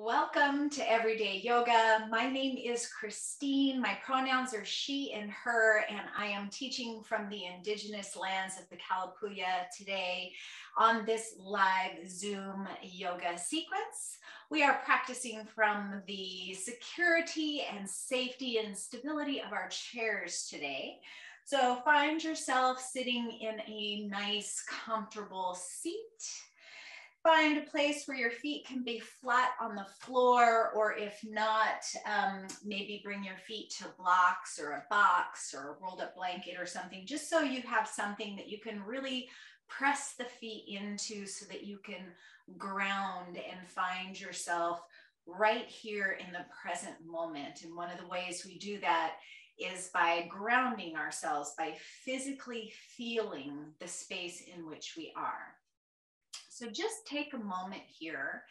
Welcome to Everyday Yoga. My name is Christine. My pronouns are she and her, and I am teaching from the indigenous lands of the Kalapuya today on this live Zoom yoga sequence. We are practicing from the security and safety and stability of our chairs today. So find yourself sitting in a nice, comfortable seat. Find a place where your feet can be flat on the floor, or if not, maybe bring your feet to blocks or a box or a rolled up blanket or something, just so you have something that you can really press the feet into so that you can ground and find yourself right here in the present moment. And one of the ways we do that is by grounding ourselves, by physically feeling the space in which we are. So just take a moment here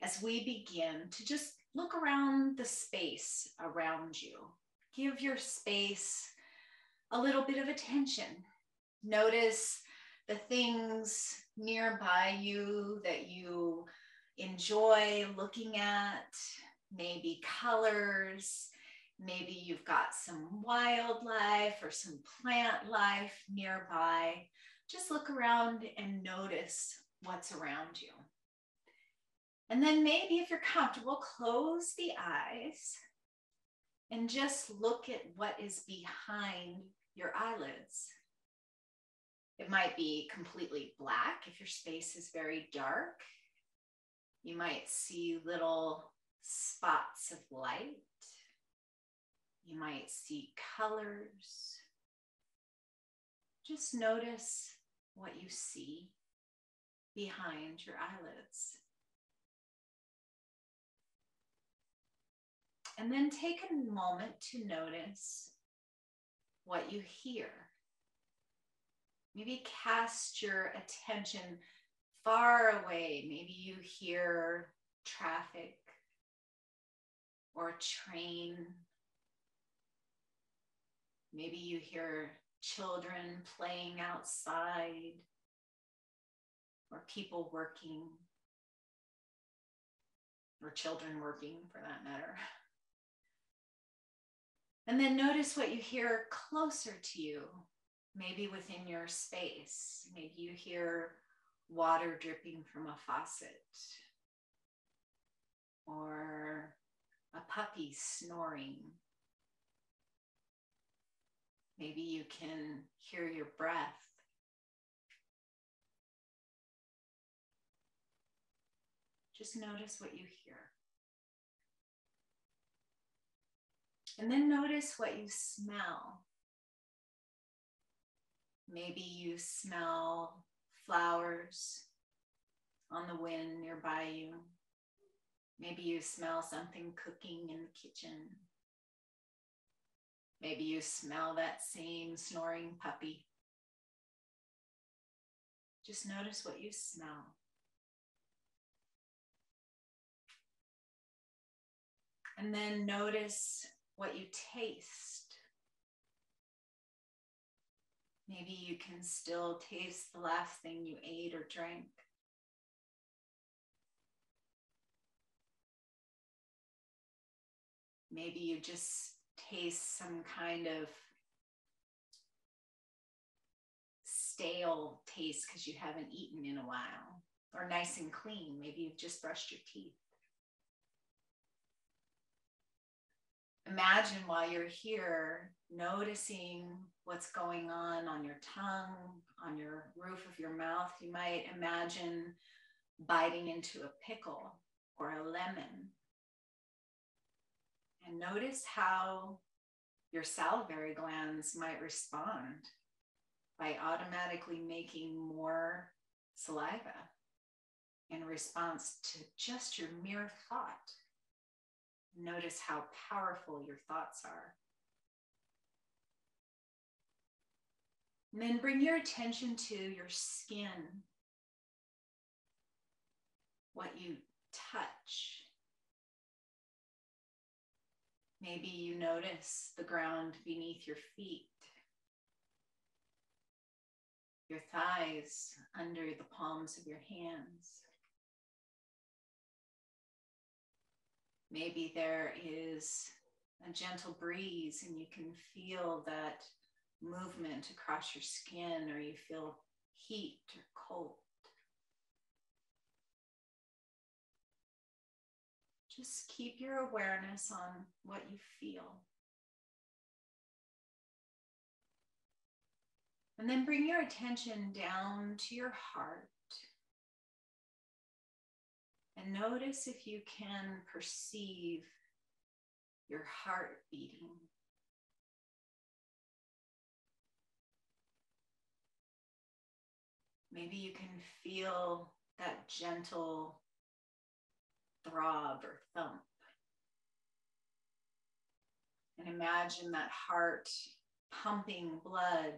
as we begin to just look around the space around you. Give your space a little bit of attention. Notice the things nearby you that you enjoy looking at, maybe colors, maybe you've got some wildlife or some plant life nearby. Just look around and notice what's around you. And then maybe if you're comfortable, close the eyes and just look at what is behind your eyelids. It might be completely black if your space is very dark. You might see little spots of light. You might see colors. Just notice what you see behind your eyelids. And then take a moment to notice what you hear. Maybe cast your attention far away. Maybe you hear traffic or a train. Maybe you hear children playing outside, or people working, or children working for that matter. And then notice what you hear closer to you, maybe within your space. Maybe you hear water dripping from a faucet, or a puppy snoring. Maybe you can hear your breath. Just notice what you hear. And then notice what you smell. Maybe you smell flowers on the wind nearby you. Maybe you smell something cooking in the kitchen. Maybe you smell that same snoring puppy. Just notice what you smell. And then notice what you taste. Maybe you can still taste the last thing you ate or drank. Maybe you just taste some kind of stale taste because you haven't eaten in a while, or nice and clean. Maybe you've just brushed your teeth. Imagine while you're here, noticing what's going on your tongue, on your roof of your mouth. You might imagine biting into a pickle or a lemon. And notice how your salivary glands might respond by automatically making more saliva in response to just your mere thought. Notice how powerful your thoughts are. And then bring your attention to your skin, what you touch. Maybe you notice the ground beneath your feet, your thighs under the palms of your hands. Maybe there is a gentle breeze and you can feel that movement across your skin, or you feel heat or cold. Just keep your awareness on what you feel. And then bring your attention down to your heart. And notice if you can perceive your heart beating. Maybe you can feel that gentle throb or thump. And imagine that heart pumping blood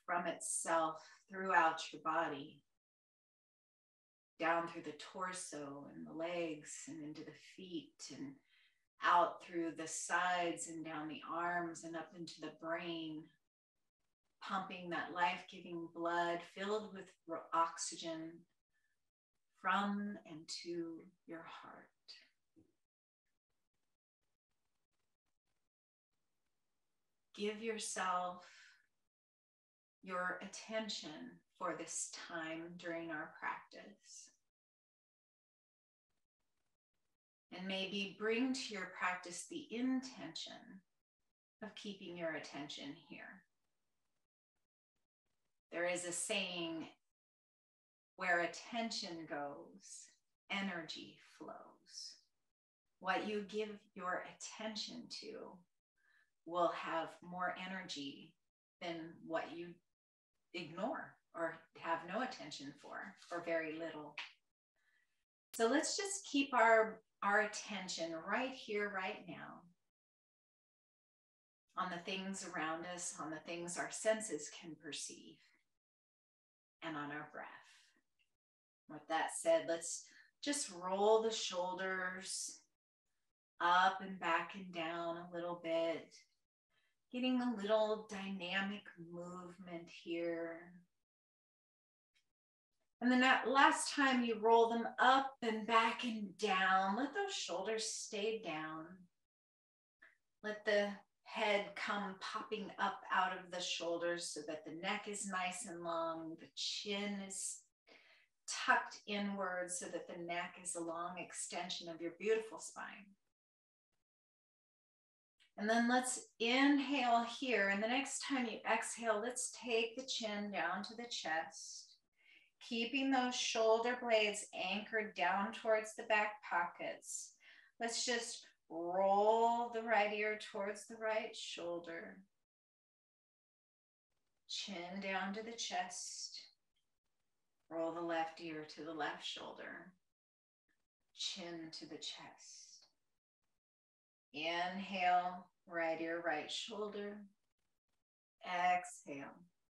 from itself throughout your body, down through the torso and the legs and into the feet and out through the sides and down the arms and up into the brain, pumping that life-giving blood filled with oxygen from and to your heart. Give yourself your attention for this time during our practice. And maybe bring to your practice the intention of keeping your attention here. There is a saying, where attention goes, energy flows. What you give your attention to will have more energy than what you ignore or have no attention for, or very little. So let's just keep our attention right here, right now, on the things around us, on the things our senses can perceive, and on our breath. With that said, let's just roll the shoulders up and back and down a little bit, getting a little dynamic movement here. And then that last time you roll them up and back and down, let those shoulders stay down. Let the head come popping up out of the shoulders so that the neck is nice and long, the chin is tucked inward so that the neck is a long extension of your beautiful spine. And then let's inhale here. And the next time you exhale, let's take the chin down to the chest, keeping those shoulder blades anchored down towards the back pockets. Let's just roll the right ear towards the right shoulder. Chin down to the chest. Roll the left ear to the left shoulder. Chin to the chest. Inhale, right ear, right shoulder. Exhale,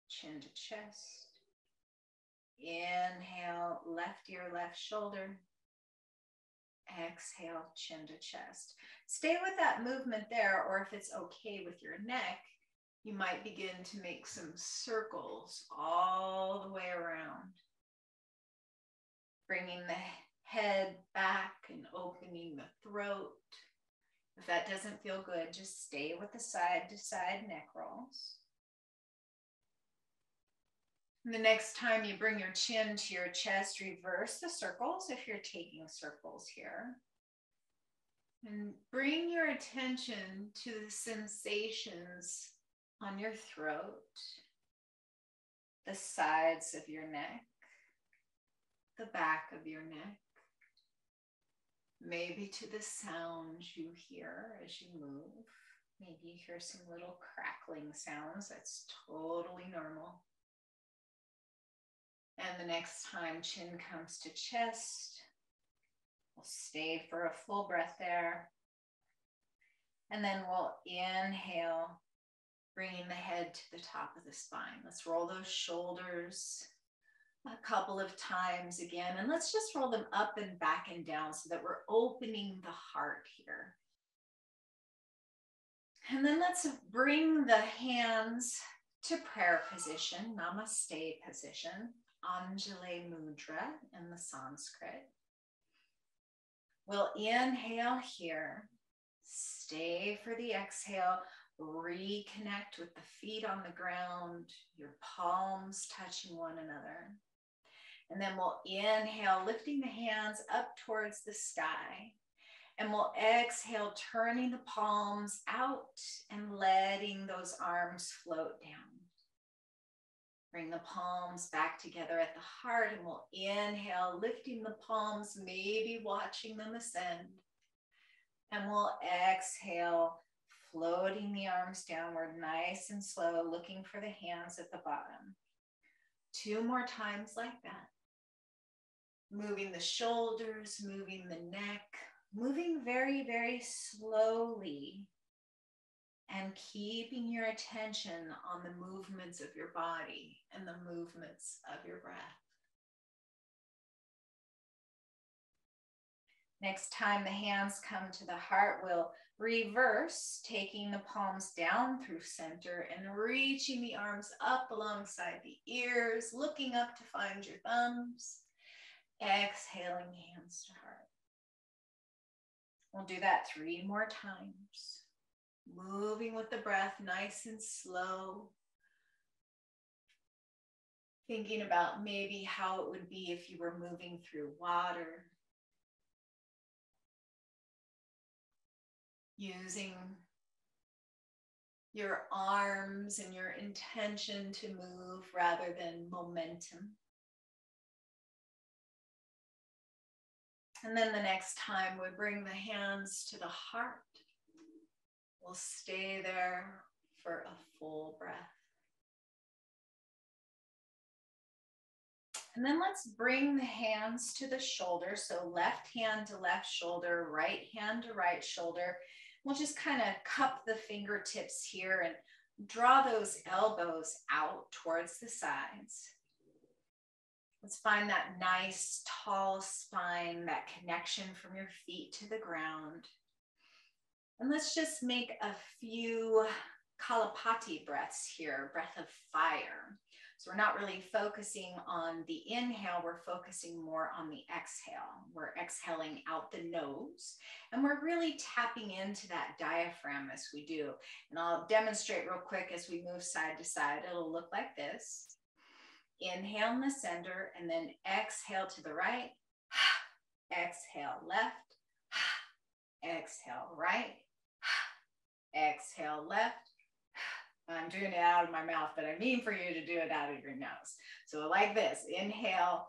chin to chest. Inhale, left ear, left shoulder. Exhale, chin to chest. Stay with that movement there, or if it's okay with your neck, you might begin to make some circles all the way around. Bringing the head back and opening the throat. If that doesn't feel good, just stay with the side to side neck rolls. And the next time you bring your chin to your chest, reverse the circles if you're taking circles here. And bring your attention to the sensations on your throat, the sides of your neck, the back of your neck, maybe to the sounds you hear as you move. Maybe you hear some little crackling sounds. That's totally normal. And the next time chin comes to chest, we'll stay for a full breath there. And then we'll inhale, bringing the head to the top of the spine. Let's roll those shoulders a couple of times again. And let's just roll them up and back and down so that we're opening the heart here. And then let's bring the hands to prayer position, namaste position, Anjali Mudra in the Sanskrit. We'll inhale here. Stay for the exhale. Reconnect with the feet on the ground, your palms touching one another. And then we'll inhale, lifting the hands up towards the sky. And we'll exhale, turning the palms out and letting those arms float down. Bring the palms back together at the heart, and we'll inhale, lifting the palms, maybe watching them ascend. And we'll exhale, floating the arms downward, nice and slow, looking for the hands at the bottom. 2 more times like that. Moving the shoulders, moving the neck, moving very, very slowly, and keeping your attention on the movements of your body and the movements of your breath. Next time the hands come to the heart, we'll reverse, taking the palms down through center and reaching the arms up alongside the ears, looking up to find your thumbs. Exhaling, hands to heart. We'll do that 3 more times. Moving with the breath, nice and slow. Thinking about maybe how it would be if you were moving through water. Using your arms and your intention to move rather than momentum. And then the next time we bring the hands to the heart, we'll stay there for a full breath. And then let's bring the hands to the shoulder. So left hand to left shoulder, right hand to right shoulder. We'll just kind of cup the fingertips here and draw those elbows out towards the sides. Let's find that nice tall spine, that connection from your feet to the ground. And let's just make a few Kalapati breaths here, breath of fire. So we're not really focusing on the inhale, we're focusing more on the exhale. We're exhaling out the nose, and we're really tapping into that diaphragm as we do. And I'll demonstrate real quick as we move side to side. It'll look like this. Inhale in the center, and then exhale to the right. Exhale left. Exhale right. Exhale left. I'm doing it out of my mouth, but I mean for you to do it out of your nose. So like this, inhale.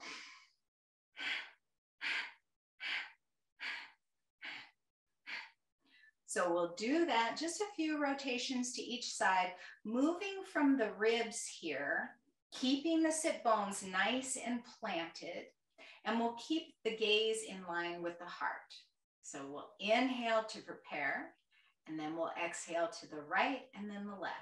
So we'll do that, just a few rotations to each side, moving from the ribs here, keeping the sit bones nice and planted, and we'll keep the gaze in line with the heart. So we'll inhale to prepare, and then we'll exhale to the right and then the left.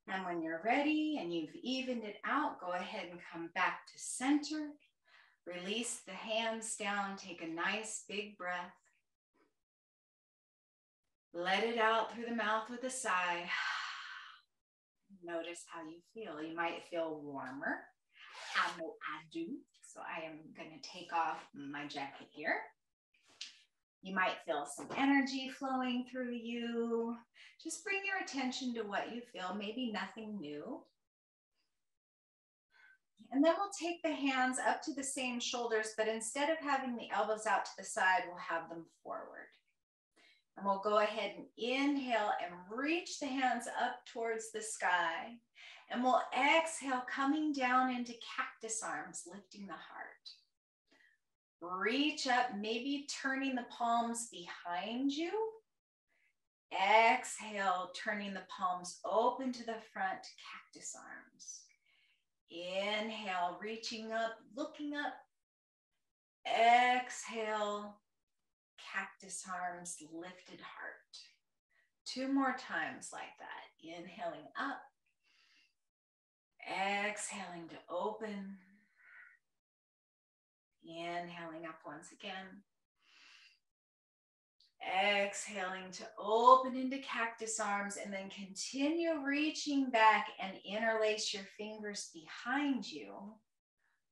And when you're ready and you've evened it out, go ahead and come back to center. Release the hands down, take a nice big breath. Let it out through the mouth with a sigh. Notice how you feel. You might feel warmer. I know I do. So I am going to take off my jacket here. You might feel some energy flowing through you. Just bring your attention to what you feel, maybe nothing new. And then we'll take the hands up to the same shoulders, but instead of having the elbows out to the side, we'll have them forward. And we'll go ahead and inhale and reach the hands up towards the sky. And we'll exhale, coming down into cactus arms, lifting the heart. Reach up, maybe turning the palms behind you. Exhale, turning the palms open to the front, cactus arms. Inhale, reaching up, looking up. Exhale, cactus arms, lifted heart. 2 more times like that. Inhaling up. Exhaling to open. Inhaling up once again. Exhaling to open into cactus arms, and then continue reaching back and interlace your fingers behind you,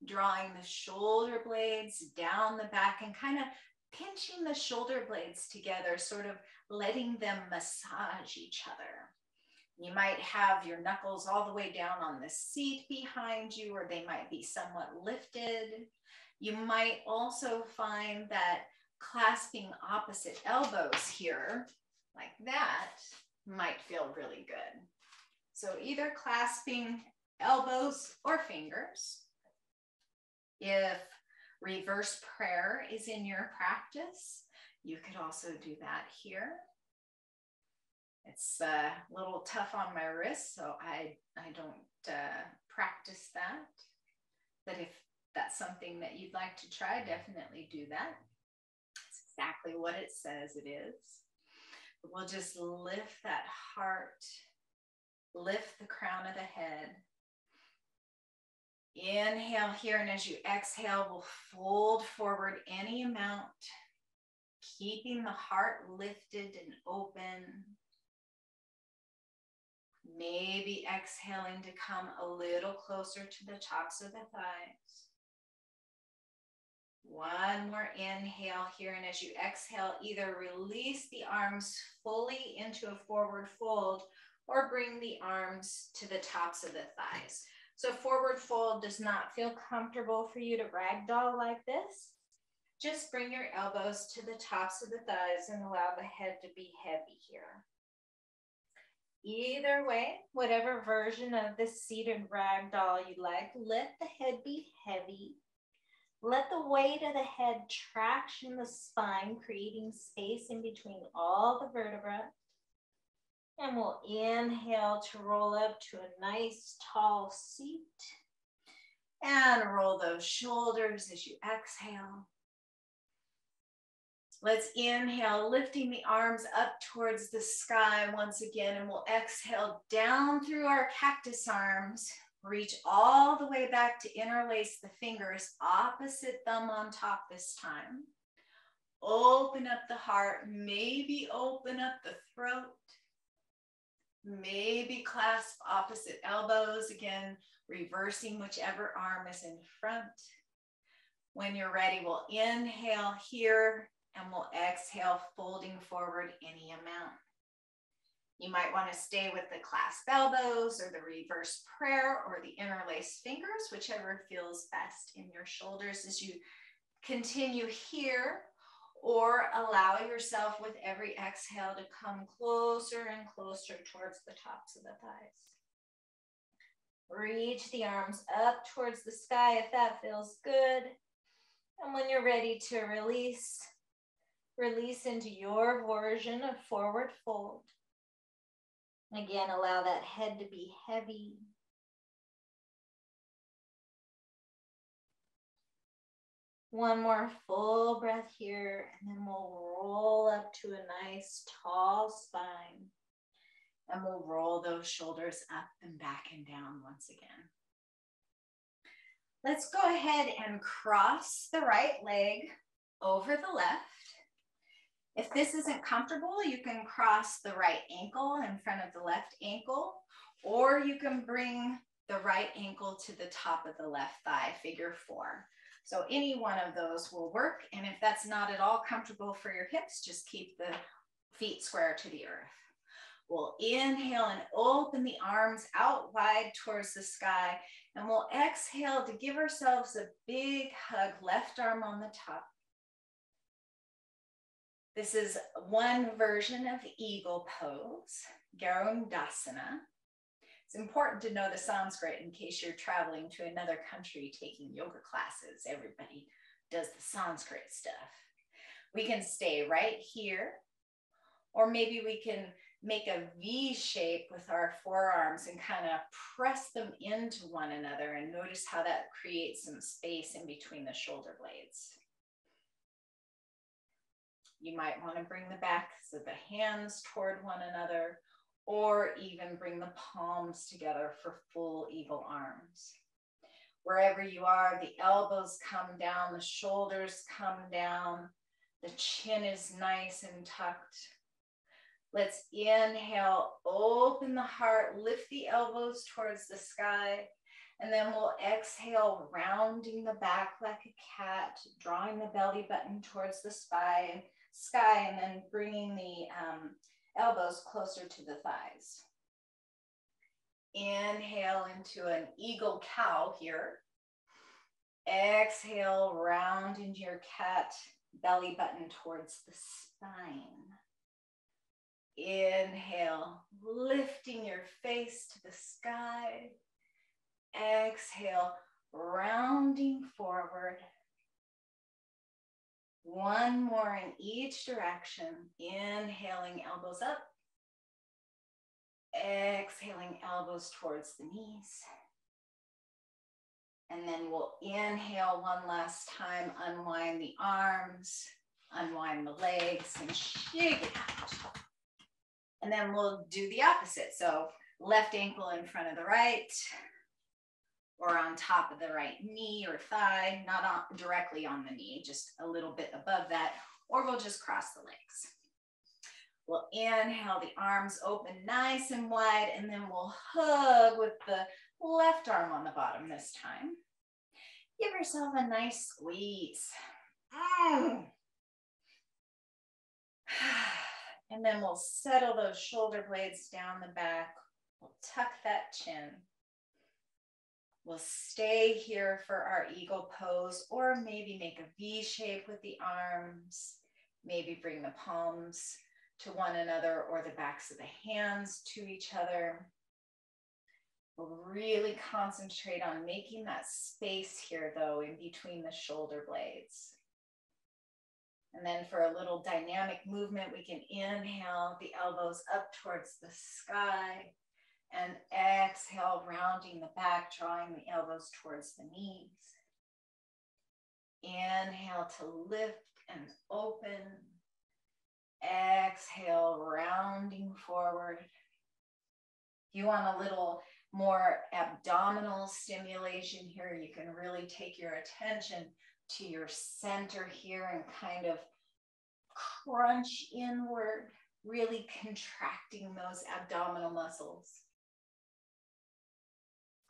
drawing the shoulder blades down the back and kind of pinching the shoulder blades together, sort of letting them massage each other. You might have your knuckles all the way down on the seat behind you, or they might be somewhat lifted. You might also find that clasping opposite elbows here, like that, might feel really good. So either clasping elbows or fingers. If reverse prayer is in your practice, you could also do that here. It's a little tough on my wrist, so I don't practice that. But if that's something that you'd like to try, definitely do that. It's exactly what it says it is. But we'll just lift that heart, lift the crown of the head. Inhale here, and as you exhale, we'll fold forward any amount, keeping the heart lifted and open. Maybe exhaling to come a little closer to the tops of the thighs. One more inhale here, and as you exhale, either release the arms fully into a forward fold or bring the arms to the tops of the thighs. So forward fold does not feel comfortable for you to ragdoll like this. Just bring your elbows to the tops of the thighs and allow the head to be heavy here. Either way, whatever version of this seated ragdoll you like, let the head be heavy. Let the weight of the head traction the spine, creating space in between all the vertebrae. And we'll inhale to roll up to a nice tall seat. And roll those shoulders as you exhale. Let's inhale, lifting the arms up towards the sky once again, and we'll exhale down through our cactus arms. Reach all the way back to interlace the fingers, opposite thumb on top this time. Open up the heart, maybe open up the throat. Maybe clasp opposite elbows, again, reversing whichever arm is in front. When you're ready, we'll inhale here and we'll exhale, folding forward any amount. You might want to stay with the clasp elbows or the reverse prayer or the interlaced fingers, whichever feels best in your shoulders as you continue here, or allow yourself with every exhale to come closer and closer towards the tops of the thighs. Reach the arms up towards the sky if that feels good. And when you're ready to release, release into your version of forward fold. Again, allow that head to be heavy. One more full breath here, and then we'll roll up to a nice tall spine. And we'll roll those shoulders up and back and down once again. Let's go ahead and cross the right leg over the left. If this isn't comfortable, you can cross the right ankle in front of the left ankle, or you can bring the right ankle to the top of the left thigh, figure 4. So any one of those will work. And if that's not at all comfortable for your hips, just keep the feet square to the earth. We'll inhale and open the arms out wide towards the sky. And we'll exhale to give ourselves a big hug, left arm on the top. This is one version of eagle pose, Garudasana. It's important to know the Sanskrit in case you're traveling to another country taking yoga classes. Everybody does the Sanskrit stuff. We can stay right here, or maybe we can make a V shape with our forearms and kind of press them into one another, and notice how that creates some space in between the shoulder blades. You might want to bring the backs of the hands toward one another, or even bring the palms together for full eagle arms. Wherever you are, the elbows come down, the shoulders come down, the chin is nice and tucked. Let's inhale, open the heart, lift the elbows towards the sky, and then we'll exhale, rounding the back like a cat, drawing the belly button towards the sky, and then bringing the elbows closer to the thighs. Inhale into an eagle cow here. Exhale, round into your cat, belly button towards the spine. Inhale, lifting your face to the sky. Exhale, rounding forward. One more in each direction. Inhaling, elbows up. Exhaling, elbows towards the knees. And then we'll inhale one last time, unwind the arms, unwind the legs, and shake it out. And then we'll do the opposite. So left ankle in front of the right, or on top of the right knee or thigh, not directly on the knee, just a little bit above that, or we'll just cross the legs. We'll inhale, the arms open nice and wide, and then we'll hug with the left arm on the bottom this time. Give yourself a nice squeeze. And then we'll settle those shoulder blades down the back. We'll tuck that chin. We'll stay here for our eagle pose, or maybe make a V shape with the arms. Maybe bring the palms to one another or the backs of the hands to each other. We'll really concentrate on making that space here, though, in between the shoulder blades. And then for a little dynamic movement, we can inhale the elbows up towards the sky and exhale, rounding the back, drawing the elbows towards the knees. Inhale to lift and open. Exhale, rounding forward. If you want a little more abdominal stimulation here, you can really take your attention to your center here and kind of crunch inward, really contracting those abdominal muscles.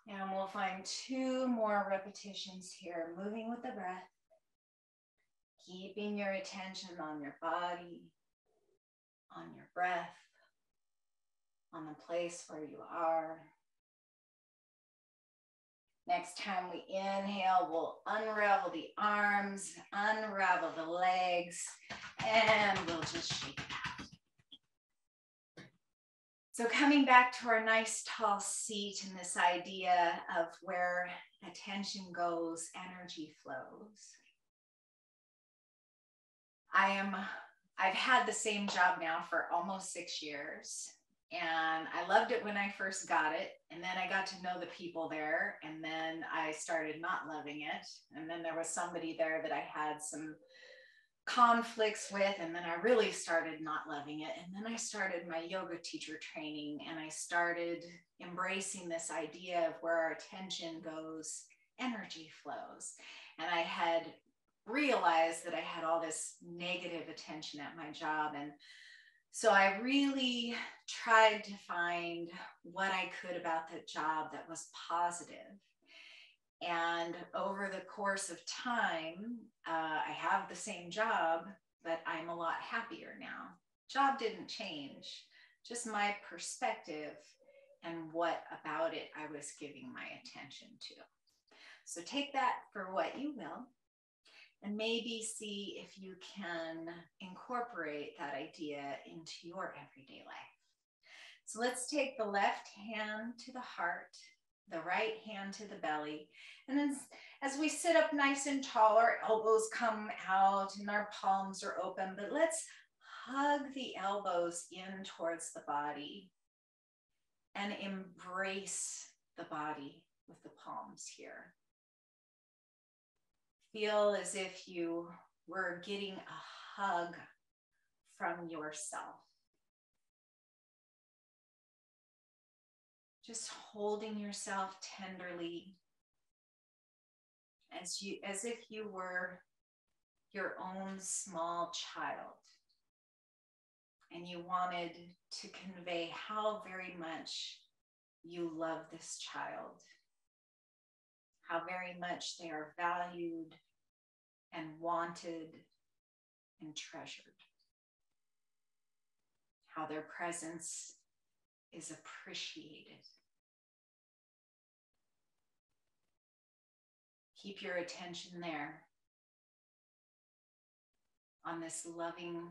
And we'll find 2 more repetitions here, moving with the breath, keeping your attention on your body, on your breath, on the place where you are. Next time we inhale, we'll unravel the arms, unravel the legs, and we'll just shake it out. So coming back to our nice tall seat and this idea of where attention goes, energy flows. I've had the same job now for almost 6 years. And I loved it when I first got it. And then I got to know the people there. And then I started not loving it. And then there was somebody there that I had some conflicts with. And then I really started not loving it. And then I started my yoga teacher training. And I started embracing this idea of where our attention goes, energy flows. And I had realized that I had all this negative attention at my job. And so I really tried to find what I could about the job that was positive. And over the course of time, I have the same job, but I'm a lot happier now. Job didn't change, just my perspective and what about it I was giving my attention to. So take that for what you will. And maybe see if you can incorporate that idea into your everyday life. So let's take the left hand to the heart, the right hand to the belly. And then as we sit up nice and tall, our elbows come out and our palms are open, but let's hug the elbows in towards the body and embrace the body with the palms here. Feel as if you were getting a hug from yourself. Just holding yourself tenderly as if you were your own small child and you wanted to convey how very much you love this child, how very much they are valued and wanted and treasured, how their presence is appreciated. Keep your attention there on this loving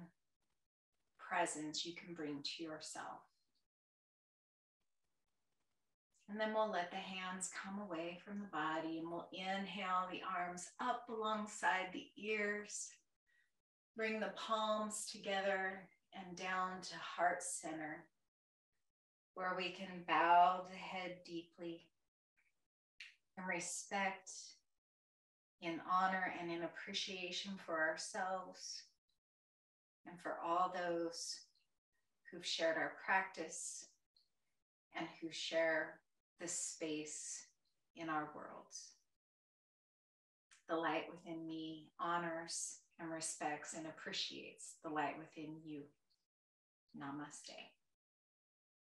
presence you can bring to yourself. And then we'll let the hands come away from the body, and we'll inhale the arms up alongside the ears. Bring the palms together and down to heart center, where we can bow the head deeply in respect, in honor, and in appreciation for ourselves and for all those who've shared our practice and who share this space in our worlds. The light within me honors and respects and appreciates the light within you. Namaste.